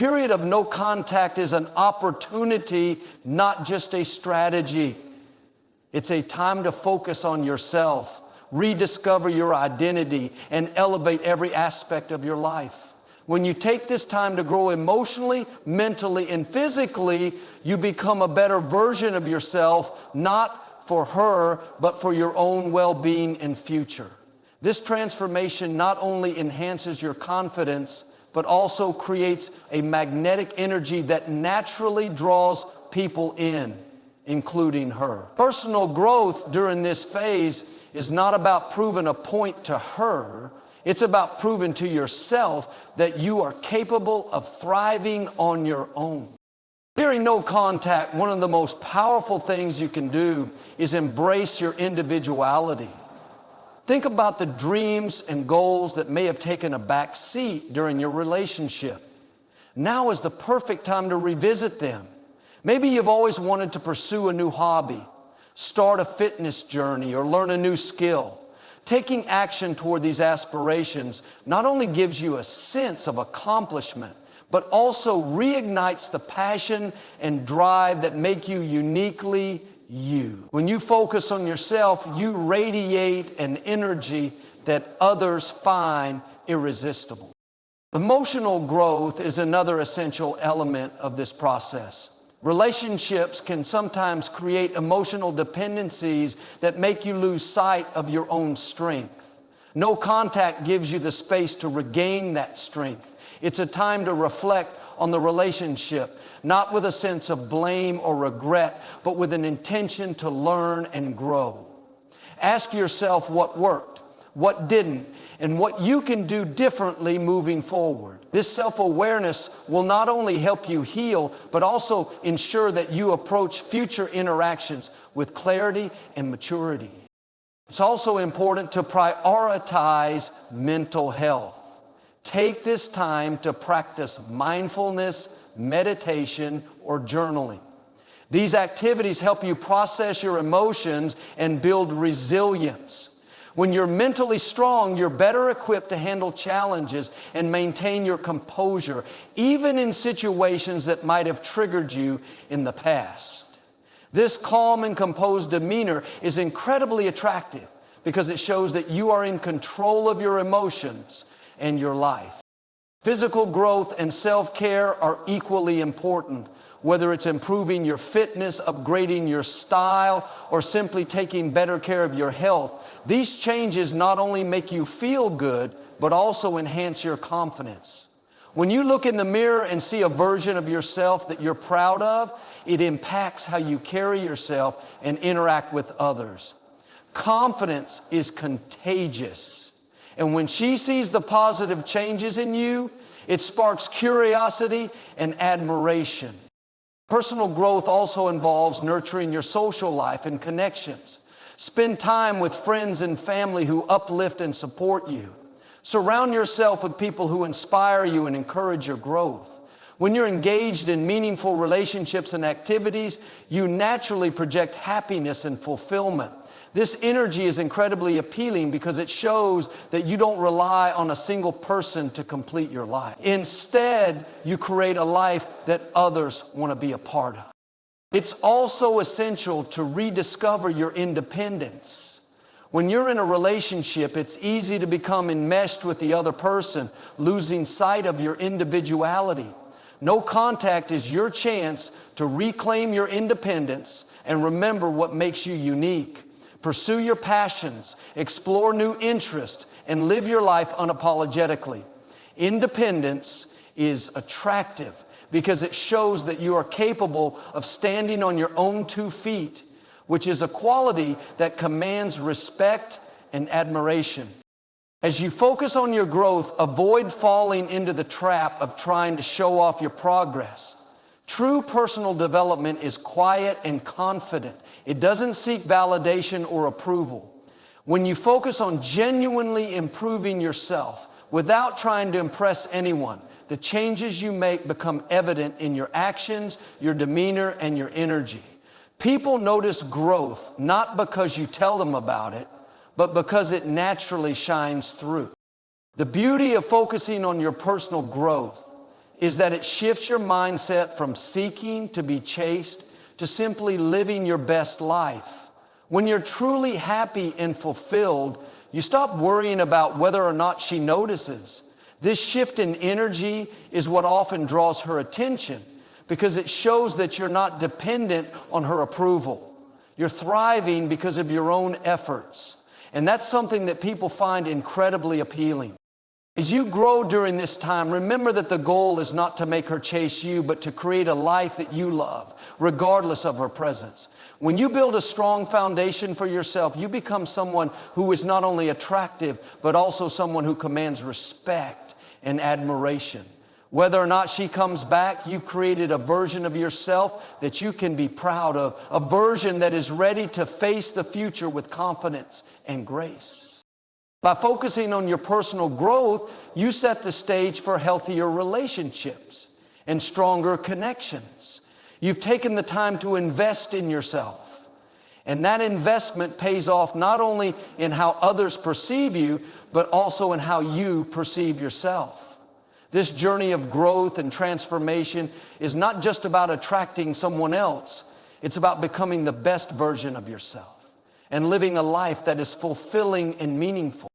period of no contact is an opportunity, not just a strategy. It's a time to focus on yourself, rediscover your identity, and elevate every aspect of your life. When you take this time to grow emotionally, mentally, and physically, you become a better version of yourself, not for her, but for your own well-being and future. This transformation not only enhances your confidence, but also creates a magnetic energy that naturally draws people in, including her. Personal growth during this phase is not about proving a point to her. It's about proving to yourself that you are capable of thriving on your own. During no contact, one of the most powerful things you can do is embrace your individuality. Think about the dreams and goals that may have taken a back seat during your relationship. Now is the perfect time to revisit them. Maybe you've always wanted to pursue a new hobby, start a fitness journey, or learn a new skill. Taking action toward these aspirations not only gives you a sense of accomplishment, but also reignites the passion and drive that make you uniquely you. When you focus on yourself, you radiate an energy that others find irresistible. Emotional growth is another essential element of this process. Relationships can sometimes create emotional dependencies that make you lose sight of your own strength. No contact gives you the space to regain that strength. It's a time to reflect on the relationship, not with a sense of blame or regret, but with an intention to learn and grow. Ask yourself what worked, what didn't, and what you can do differently moving forward. This self-awareness will not only help you heal, but also ensure that you approach future interactions with clarity and maturity. It's also important to prioritize mental health. Take this time to practice mindfulness, meditation, or journaling. These activities help you process your emotions and build resilience. When you're mentally strong, you're better equipped to handle challenges and maintain your composure, even in situations that might have triggered you in the past. This calm and composed demeanor is incredibly attractive because it shows that you are in control of your emotions and your life. Physical growth and self-care are equally important, whether it's improving your fitness, upgrading your style, or simply taking better care of your health. These changes not only make you feel good, but also enhance your confidence. When you look in the mirror and see a version of yourself that you're proud of, it impacts how you carry yourself and interact with others. Confidence is contagious. And when she sees the positive changes in you, it sparks curiosity and admiration. Personal growth also involves nurturing your social life and connections. Spend time with friends and family who uplift and support you. Surround yourself with people who inspire you and encourage your growth. When you're engaged in meaningful relationships and activities, you naturally project happiness and fulfillment. This energy is incredibly appealing because it shows that you don't rely on a single person to complete your life. Instead, you create a life that others want to be a part of. It's also essential to rediscover your independence. When you're in a relationship, it's easy to become enmeshed with the other person, losing sight of your individuality. No contact is your chance to reclaim your independence and remember what makes you unique. Pursue your passions, explore new interests, and live your life unapologetically. Independence is attractive because it shows that you are capable of standing on your own 2 feet, which is a quality that commands respect and admiration. As you focus on your growth, avoid falling into the trap of trying to show off your progress. True personal development is quiet and confident. It doesn't seek validation or approval. When you focus on genuinely improving yourself without trying to impress anyone, the changes you make become evident in your actions, your demeanor, and your energy. People notice growth not because you tell them about it, but because it naturally shines through. The beauty of focusing on your personal growth is that it shifts your mindset from seeking to be chased to simply living your best life. When you're truly happy and fulfilled, you stop worrying about whether or not she notices. This shift in energy is what often draws her attention because it shows that you're not dependent on her approval. You're thriving because of your own efforts. And that's something that people find incredibly appealing. As you grow during this time, remember that the goal is not to make her chase you, but to create a life that you love, regardless of her presence. When you build a strong foundation for yourself, you become someone who is not only attractive, but also someone who commands respect and admiration. Whether or not she comes back, you created a version of yourself that you can be proud of, a version that is ready to face the future with confidence and grace. By focusing on your personal growth, you set the stage for healthier relationships and stronger connections. You've taken the time to invest in yourself. And that investment pays off not only in how others perceive you, but also in how you perceive yourself. This journey of growth and transformation is not just about attracting someone else. It's about becoming the best version of yourself and living a life that is fulfilling and meaningful.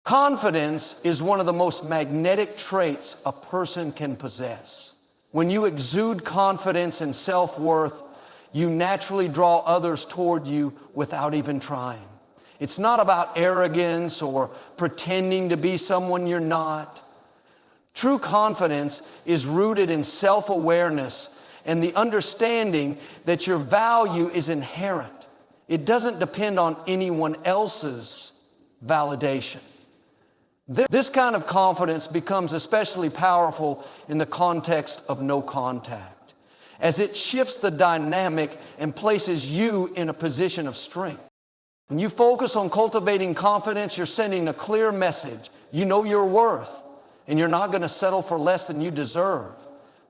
Confidence is one of the most magnetic traits a person can possess. When you exude confidence and self-worth, you naturally draw others toward you without even trying. It's not about arrogance or pretending to be someone you're not. True confidence is rooted in self-awareness and the understanding that your value is inherent. It doesn't depend on anyone else's validation. This kind of confidence becomes especially powerful in the context of no contact, as it shifts the dynamic and places you in a position of strength. When you focus on cultivating confidence, you're sending a clear message. You know your worth, and you're not going to settle for less than you deserve.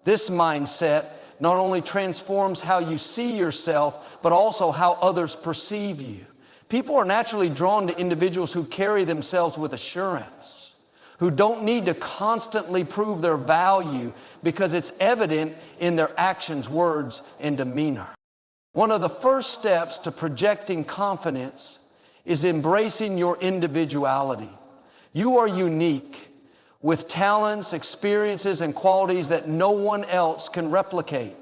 This mindset not only transforms how you see yourself, but also how others perceive you. People are naturally drawn to individuals who carry themselves with assurance, who don't need to constantly prove their value because it's evident in their actions, words, and demeanor. One of the first steps to projecting confidence is embracing your individuality. You are unique with talents, experiences, and qualities that no one else can replicate.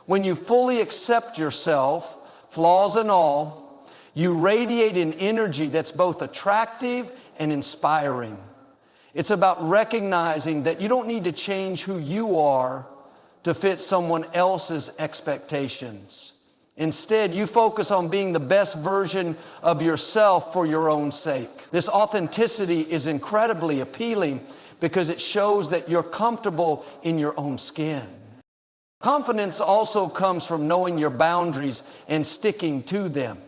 When you fully accept yourself, flaws and all, you radiate an energy that's both attractive and inspiring. It's about recognizing that you don't need to change who you are to fit someone else's expectations. Instead, you focus on being the best version of yourself for your own sake. This authenticity is incredibly appealing because it shows that you're comfortable in your own skin. Confidence also comes from knowing your boundaries and sticking to them.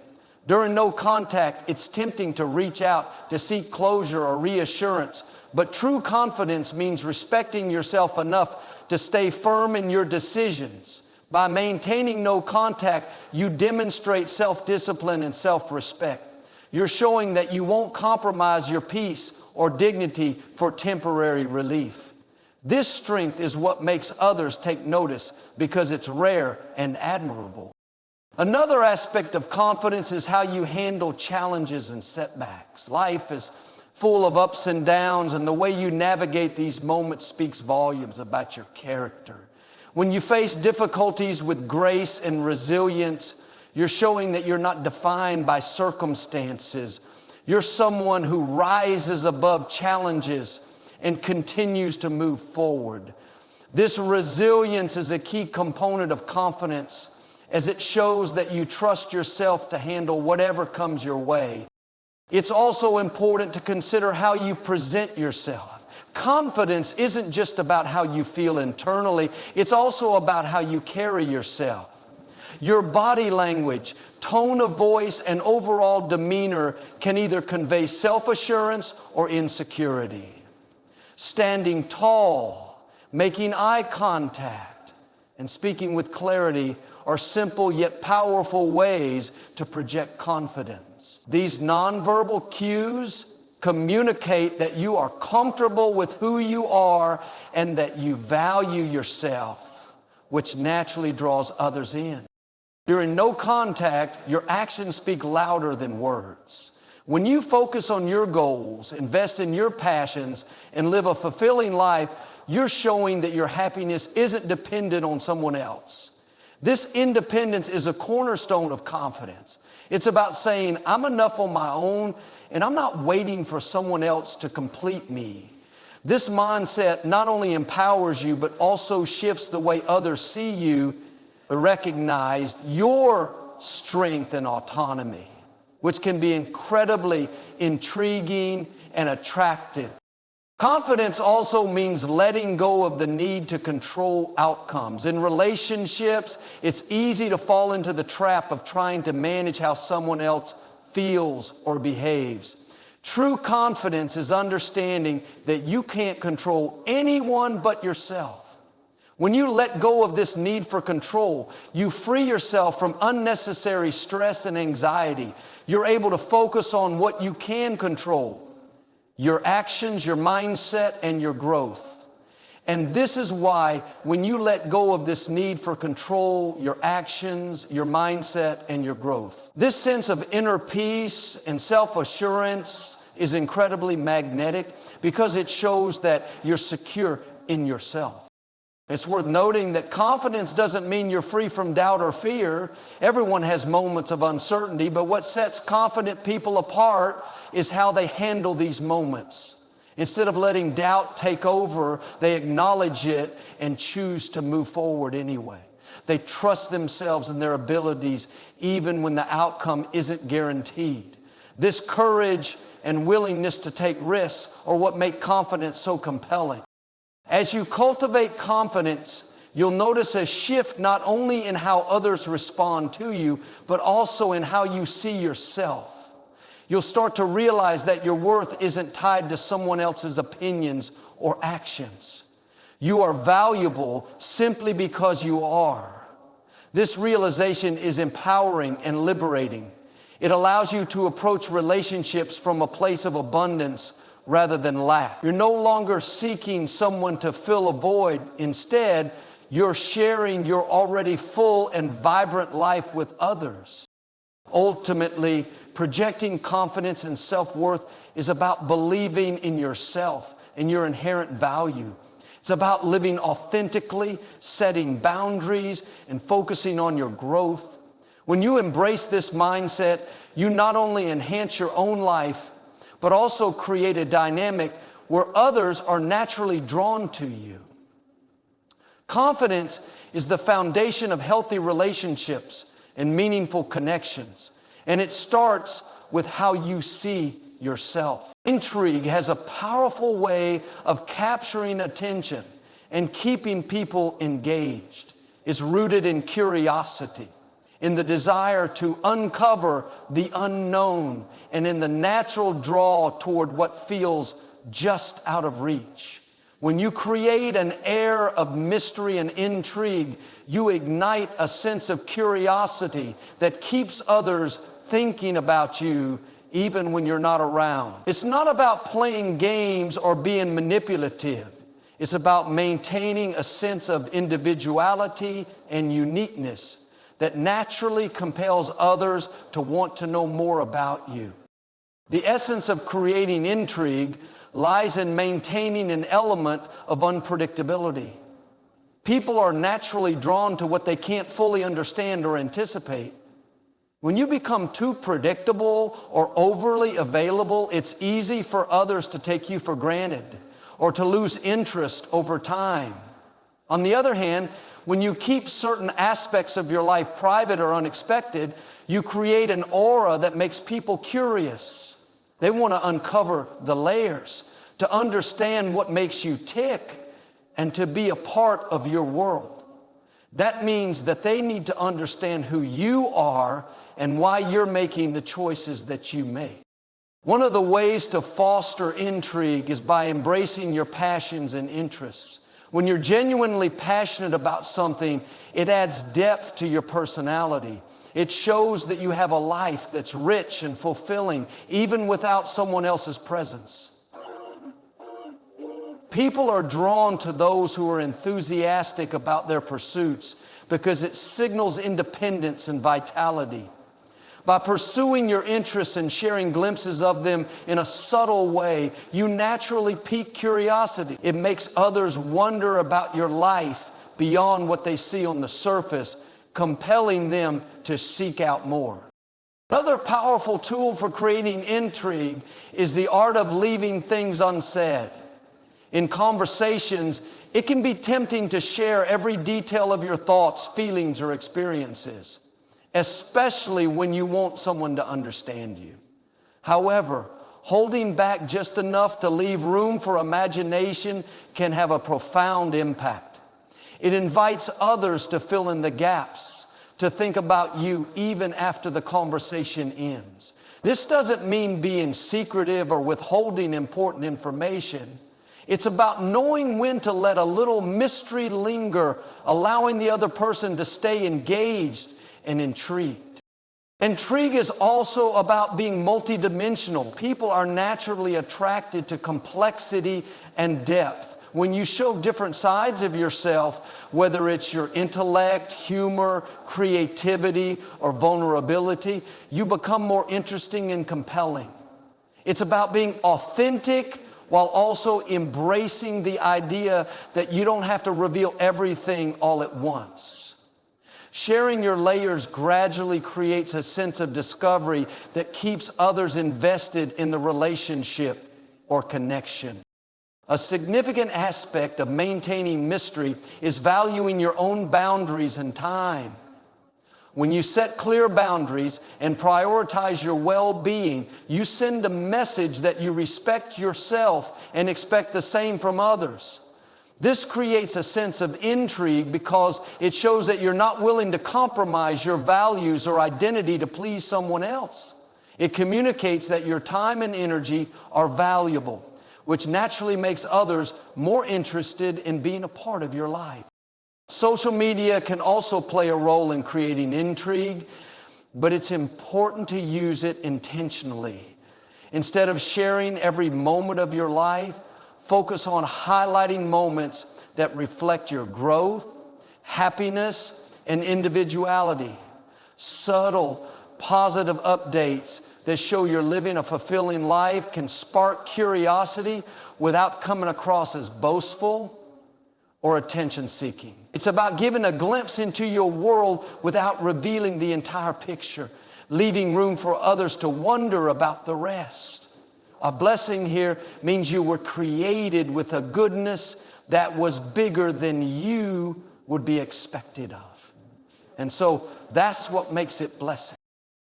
During no contact, it's tempting to reach out to seek closure or reassurance, but true confidence means respecting yourself enough to stay firm in your decisions. By maintaining no contact, you demonstrate self-discipline and self-respect. You're showing that you won't compromise your peace or dignity for temporary relief. This strength is what makes others take notice because it's rare and admirable. Another aspect of confidence is how you handle challenges and setbacks. Life is full of ups and downs, and the way you navigate these moments speaks volumes about your character. When you face difficulties with grace and resilience, you're showing that you're not defined by circumstances. You're someone who rises above challenges and continues to move forward. This resilience is a key component of confidence, as it shows that you trust yourself to handle whatever comes your way. It's also important to consider how you present yourself. Confidence isn't just about how you feel internally, it's also about how you carry yourself. Your body language, tone of voice, and overall demeanor can either convey self-assurance or insecurity. Standing tall, making eye contact, and speaking with clarity are simple yet powerful ways to project confidence. These nonverbal cues communicate that you are comfortable with who you are and that you value yourself, which naturally draws others in. During no contact, your actions speak louder than words. When you focus on your goals, invest in your passions, and live a fulfilling life, you're showing that your happiness isn't dependent on someone else. This independence is a cornerstone of confidence. It's about saying, I'm enough on my own, and I'm not waiting for someone else to complete me. This mindset not only empowers you, but also shifts the way others see you, but recognize your strength and autonomy, which can be incredibly intriguing and attractive. Confidence also means letting go of the need to control outcomes. In relationships, it's easy to fall into the trap of trying to manage how someone else feels or behaves. True confidence is understanding that you can't control anyone but yourself. When you let go of this need for control, you free yourself from unnecessary stress and anxiety. You're able to focus on what you can control: your actions, your mindset, and your growth. And this is why when you let go of this need for control, your actions, your mindset, and your growth, this sense of inner peace and self-assurance is incredibly magnetic because it shows that you're secure in yourself. It's worth noting that confidence doesn't mean you're free from doubt or fear. Everyone has moments of uncertainty, but what sets confident people apart is how they handle these moments. Instead of letting doubt take over, they acknowledge it and choose to move forward anyway. They trust themselves and their abilities even when the outcome isn't guaranteed. This courage and willingness to take risks are what make confidence so compelling. As you cultivate confidence, you'll notice a shift not only in how others respond to you, but also in how you see yourself. You'll start to realize that your worth isn't tied to someone else's opinions or actions. You are valuable simply because you are. This realization is empowering and liberating. It allows you to approach relationships from a place of abundance rather than lack. You're no longer seeking someone to fill a void. Instead, you're sharing your already full and vibrant life with others. Ultimately, projecting confidence and self-worth is about believing in yourself and your inherent value. It's about living authentically, setting boundaries, and focusing on your growth. When you embrace this mindset, you not only enhance your own life, but also create a dynamic where others are naturally drawn to you. Confidence is the foundation of healthy relationships and meaningful connections, and it starts with how you see yourself. Intrigue has a powerful way of capturing attention and keeping people engaged. It's rooted in curiosity, in the desire to uncover the unknown, and in the natural draw toward what feels just out of reach. When you create an air of mystery and intrigue, you ignite a sense of curiosity that keeps others thinking about you even when you're not around. It's not about playing games or being manipulative. It's about maintaining a sense of individuality and uniqueness that naturally compels others to want to know more about you. The essence of creating intrigue lies in maintaining an element of unpredictability. People are naturally drawn to what they can't fully understand or anticipate. When you become too predictable or overly available, it's easy for others to take you for granted or to lose interest over time. On the other hand, when you keep certain aspects of your life private or unexpected, you create an aura that makes people curious. They want to uncover the layers, to understand what makes you tick, and to be a part of your world. That means that they need to understand who you are and why you're making the choices that you make. One of the ways to foster intrigue is by embracing your passions and interests. When you're genuinely passionate about something, it adds depth to your personality. It shows that you have a life that's rich and fulfilling, even without someone else's presence. People are drawn to those who are enthusiastic about their pursuits because it signals independence and vitality. By pursuing your interests and sharing glimpses of them in a subtle way, you naturally pique curiosity. It makes others wonder about your life beyond what they see on the surface, compelling them to seek out more. Another powerful tool for creating intrigue is the art of leaving things unsaid. In conversations, it can be tempting to share every detail of your thoughts, feelings, or experiences, especially when you want someone to understand you. However, holding back just enough to leave room for imagination can have a profound impact. It invites others to fill in the gaps, to think about you even after the conversation ends. This doesn't mean being secretive or withholding important information. It's about knowing when to let a little mystery linger, allowing the other person to stay engaged and intrigued. Intrigue is also about being multidimensional. People are naturally attracted to complexity and depth. When you show different sides of yourself, whether it's your intellect, humor, creativity, or vulnerability, you become more interesting and compelling. It's about being authentic while also embracing the idea that you don't have to reveal everything all at once. Sharing your layers gradually creates a sense of discovery that keeps others invested in the relationship or connection. A significant aspect of maintaining mystery is valuing your own boundaries and time. When you set clear boundaries and prioritize your well-being, you send a message that you respect yourself and expect the same from others. This creates a sense of intrigue because it shows that you're not willing to compromise your values or identity to please someone else. It communicates that your time and energy are valuable, which naturally makes others more interested in being a part of your life. Social media can also play a role in creating intrigue, but it's important to use it intentionally. Instead of sharing every moment of your life, focus on highlighting moments that reflect your growth, happiness, and individuality. Subtle, positive updates that show you're living a fulfilling life can spark curiosity without coming across as boastful or attention-seeking. It's about giving a glimpse into your world without revealing the entire picture, leaving room for others to wonder about the rest. A blessing here means you were created with a goodness that was bigger than you would be expected of. And so that's what makes it blessing.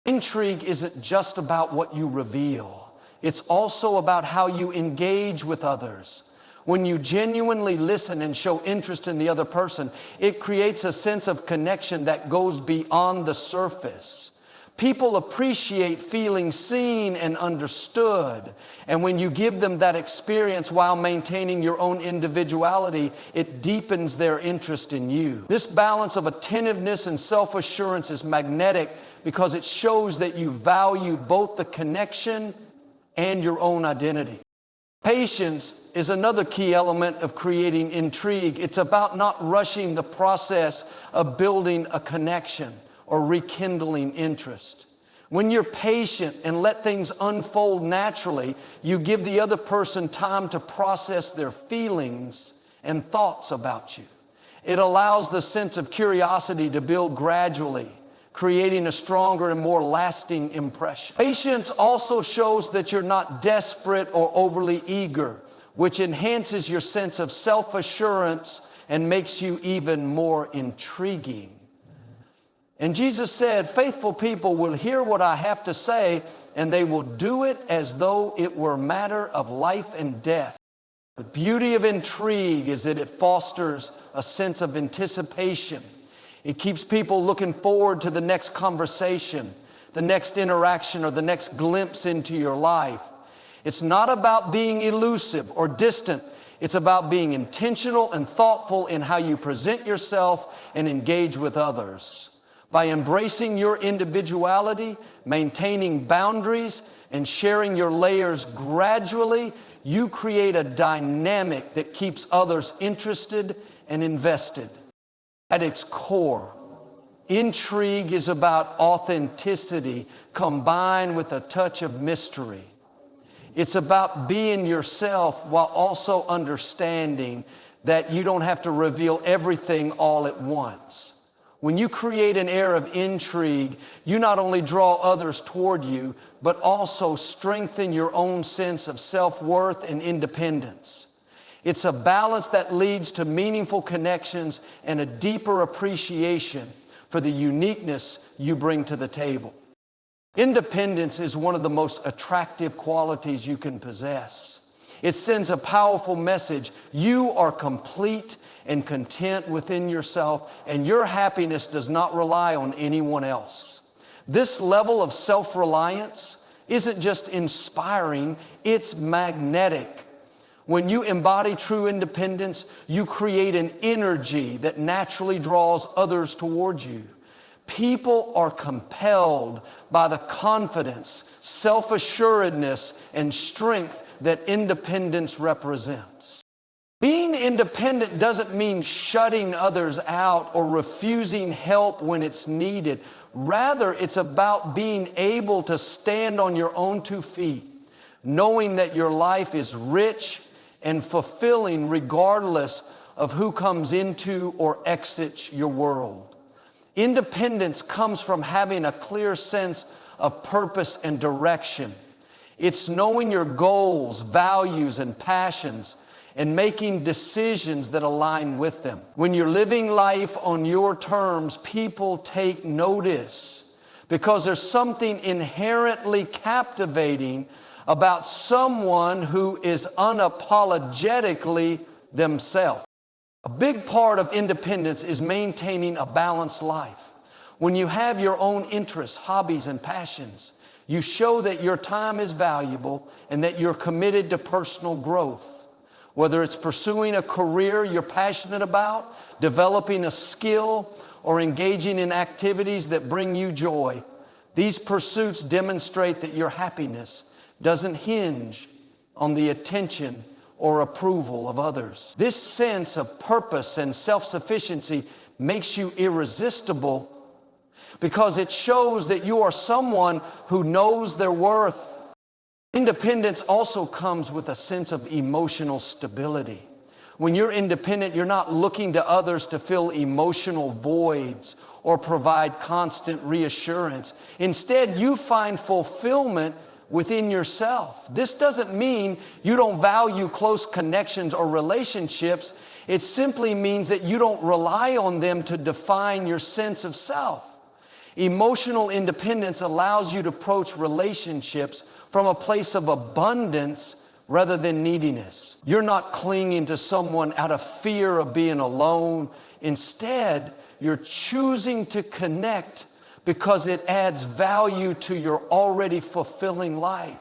Intrigue isn't just about what you reveal. It's also about how you engage with others. When you genuinely listen and show interest in the other person, it creates a sense of connection that goes beyond the surface. People appreciate feeling seen and understood. And when you give them that experience while maintaining your own individuality, it deepens their interest in you. This balance of attentiveness and self-assurance is magnetic because it shows that you value both the connection and your own identity. Patience is another key element of creating intrigue. It's about not rushing the process of building a connection or rekindling interest. When you're patient and let things unfold naturally, you give the other person time to process their feelings and thoughts about you. It allows the sense of curiosity to build gradually, creating a stronger and more lasting impression. Patience also shows that you're not desperate or overly eager, which enhances your sense of self-assurance and makes you even more intriguing. And Jesus said, faithful people will hear what I have to say, and they will do it as though it were a matter of life and death. The beauty of intrigue is that it fosters a sense of anticipation. It keeps people looking forward to the next conversation, the next interaction, or the next glimpse into your life. It's not about being elusive or distant. It's about being intentional and thoughtful in how you present yourself and engage with others. By embracing your individuality, maintaining boundaries, and sharing your layers gradually, you create a dynamic that keeps others interested and invested. At its core, intrigue is about authenticity combined with a touch of mystery. It's about being yourself while also understanding that you don't have to reveal everything all at once. When you create an air of intrigue, you not only draw others toward you, but also strengthen your own sense of self-worth and independence. It's a balance that leads to meaningful connections and a deeper appreciation for the uniqueness you bring to the table. Independence is one of the most attractive qualities you can possess. It sends a powerful message. You are complete and content within yourself, and your happiness does not rely on anyone else. This level of self-reliance isn't just inspiring, it's magnetic. When you embody true independence, you create an energy that naturally draws others towards you. People are compelled by the confidence, self-assuredness, and strength that independence represents. Being independent doesn't mean shutting others out or refusing help when it's needed. Rather, it's about being able to stand on your own 2 feet, knowing that your life is rich and fulfilling regardless of who comes into or exits your world. Independence comes from having a clear sense of purpose and direction. It's knowing your goals, values, and passions, and making decisions that align with them. When you're living life on your terms, people take notice because there's something inherently captivating about someone who is unapologetically themselves. A big part of independence is maintaining a balanced life. When you have your own interests, hobbies, and passions, you show that your time is valuable and that you're committed to personal growth. Whether it's pursuing a career you're passionate about, developing a skill, or engaging in activities that bring you joy, these pursuits demonstrate that your happiness doesn't hinge on the attention or approval of others. This sense of purpose and self-sufficiency makes you irresistible because it shows that you are someone who knows their worth. Independence also comes with a sense of emotional stability. When you're independent, you're not looking to others to fill emotional voids or provide constant reassurance. Instead, you find fulfillment within yourself. This doesn't mean you don't value close connections or relationships. It simply means that you don't rely on them to define your sense of self. Emotional independence allows you to approach relationships from a place of abundance rather than neediness. You're not clinging to someone out of fear of being alone. Instead, you're choosing to connect because it adds value to your already fulfilling life.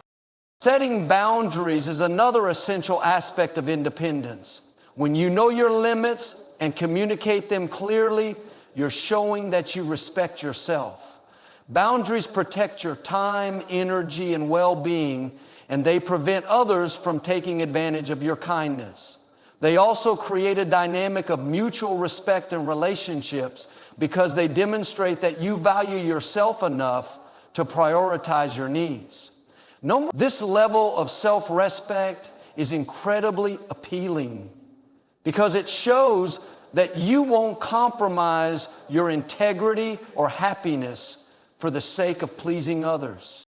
Setting boundaries is another essential aspect of independence. When you know your limits and communicate them clearly, you're showing that you respect yourself. Boundaries protect your time, energy, and well-being, and they prevent others from taking advantage of your kindness. They also create a dynamic of mutual respect in relationships because they demonstrate that you value yourself enough to prioritize your needs. This level of self-respect is incredibly appealing because it shows that you won't compromise your integrity or happiness for the sake of pleasing others.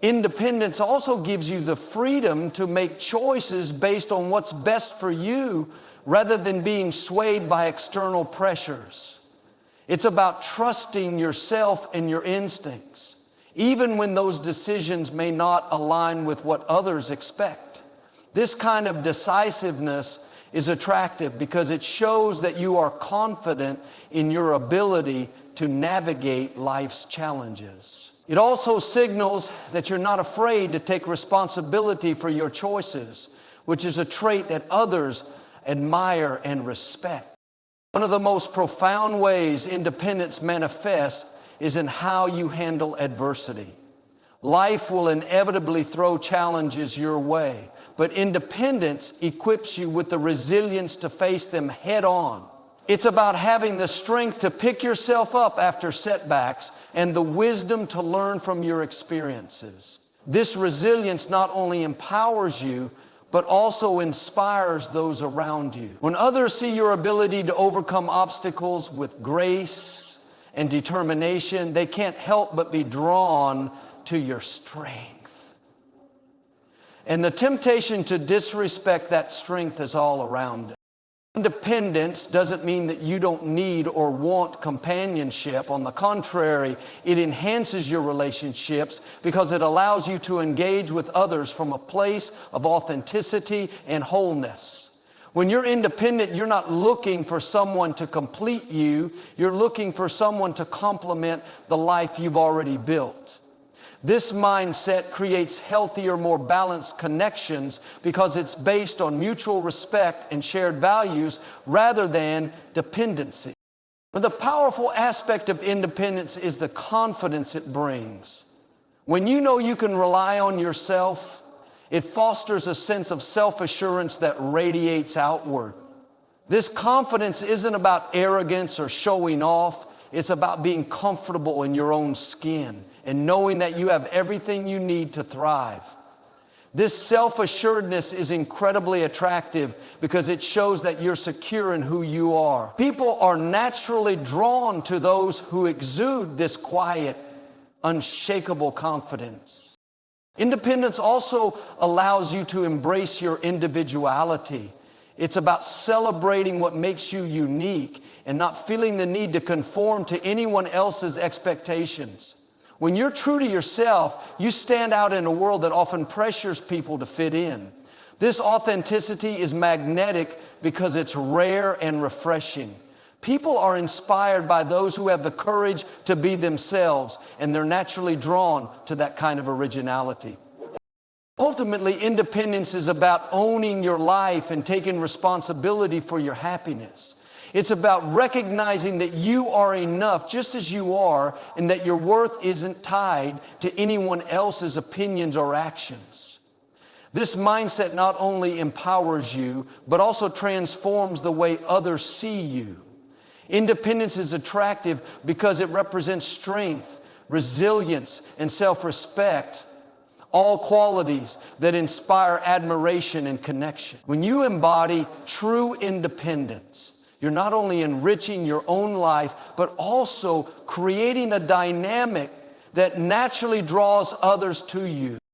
Independence also gives you the freedom to make choices based on what's best for you rather than being swayed by external pressures. It's about trusting yourself and your instincts, even when those decisions may not align with what others expect. This kind of decisiveness is attractive because it shows that you are confident in your ability to navigate life's challenges. It also signals that you're not afraid to take responsibility for your choices. which is a trait that others admire and respect. One of the most profound ways independence manifests is in how you handle adversity. Life will inevitably throw challenges your way, but independence equips you with the resilience to face them head on. It's about having the strength to pick yourself up after setbacks and the wisdom to learn from your experiences. This resilience not only empowers you, but also inspires those around you. When others see your ability to overcome obstacles with grace and determination, they can't help but be drawn to your strength. And the temptation to disrespect that strength is all around us. Independence doesn't mean that you don't need or want companionship. On the contrary, it enhances your relationships because it allows you to engage with others from a place of authenticity and wholeness. When you're independent, you're not looking for someone to complete you. You're looking for someone to complement the life you've already built. This mindset creates healthier, more balanced connections because it's based on mutual respect and shared values rather than dependency. But the powerful aspect of independence is the confidence it brings. When you know you can rely on yourself, it fosters a sense of self-assurance that radiates outward. This confidence isn't about arrogance or showing off. It's about being comfortable in your own skin and knowing that you have everything you need to thrive. This self-assuredness is incredibly attractive because it shows that you're secure in who you are. People are naturally drawn to those who exude this quiet, unshakable confidence. Independence also allows you to embrace your individuality. It's about celebrating what makes you unique and not feeling the need to conform to anyone else's expectations. When you're true to yourself, you stand out in a world that often pressures people to fit in. This authenticity is magnetic because it's rare and refreshing. People are inspired by those who have the courage to be themselves, and they're naturally drawn to that kind of originality. Ultimately, independence is about owning your life and taking responsibility for your happiness. It's about recognizing that you are enough just as you are and that your worth isn't tied to anyone else's opinions or actions. This mindset not only empowers you, but also transforms the way others see you. Independence is attractive because it represents strength, resilience, and self-respect, all qualities that inspire admiration and connection. When you embody true independence, you're not only enriching your own life, but also creating a dynamic that naturally draws others to you.